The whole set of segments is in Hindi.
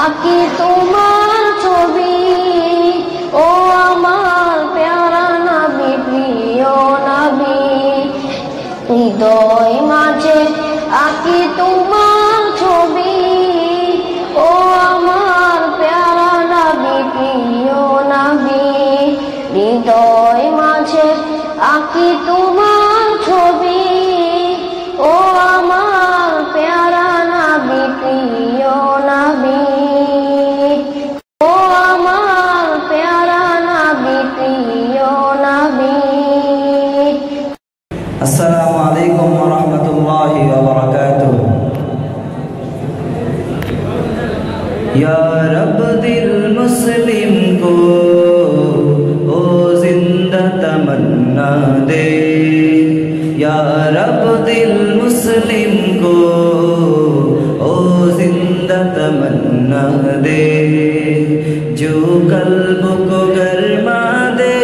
আঁকি তোমার ছবি, ও আমার প্যারা নবী, প্রিয় নবী। হৃদয় মাঝে আঁকি তোমার ছবি, ও আমার প্যারা নবী, প্রিয় নবী। হৃদয় মাঝে আঁকি তোমার ছবি, ও আমার প্যারা নবী, প্রিয় নবী। ও আমার প্যারা নবী, প্রিয় নবী। আসসালামু আলাইকুম ওয়া রাহমাতুল্লাহি ওয়া বারাকাতুহু। या रब दिल मुस्लिम को ओ जिंदा तमन्ना दे, या रब दिल मुस्लिम को ओ जिंदा तमन्ना दे, जो कल्ब को गरमा दे,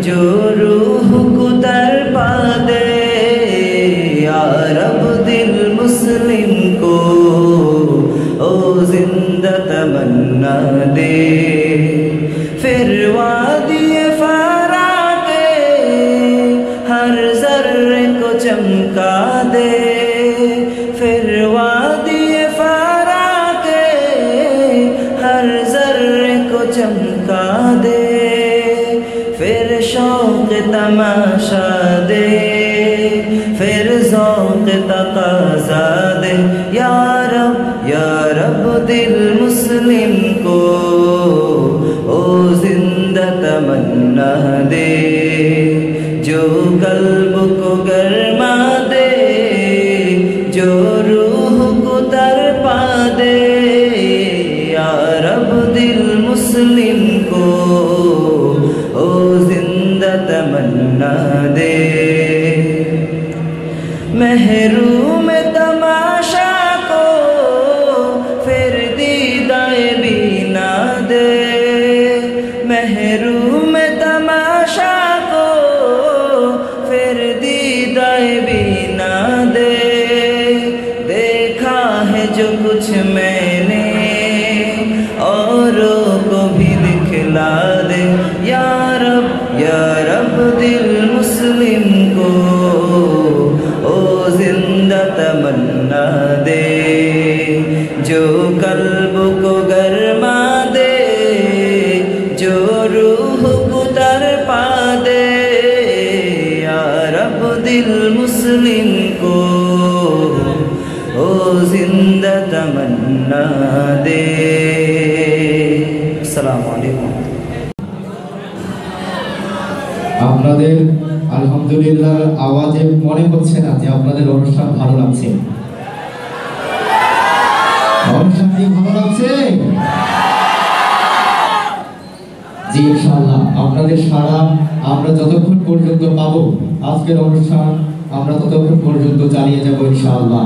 जो रूह को तड़पा दे, या रब दिल मुस्लिम को ओ जिंदा तमन्ना दे। फिर वादिए फारा के हर जर्रे को चमका दे, फिर वादिए फारा के हर जर्रे को चमका दे, फिर शौक तमाशा दे, फिर ज़ौक़ तक़ाज़ा दे, या रब दिल मुस्लिम को ओ जिंदा तमन्ना दे, जो कल्ब को गरमा दे, जो रूह को तड़पा दे, या रब दिल मुस्लिम को ओ जिंदा तमन्ना दे। महरूम तमाशा को फिर दीदाए बीना दे, महरूम तमाशा को फिर दीदाए बीना दे। देखा है जो कुछ मैंने औरों को भी दिखला दे, या रब दिल मुस्लिम को ओ जिंदा तमन्ना दे, जो कल्ब को गरमा दे, जो रूह को तड़पा दे, या रब दिल मुस्लिम को ओ जिंदा तमन्ना दे। अस्सलामु अलैकुम। আপনাদের আলহামদুলিল্লাহ আওয়াজে মনে হচ্ছে না যে আপনাদের অনুষ্ঠান ভালো লাগছে। অনুষ্ঠানটি ভালো লাগছে? জি ইনশাআল্লাহ আপনাদের সাড়া আমরা যতক্ষণ পর্যন্ত পাবো আজকের অনুষ্ঠান আমরা ততক্ষণ পর্যন্ত চালিয়ে যাব ইনশাআল্লাহ।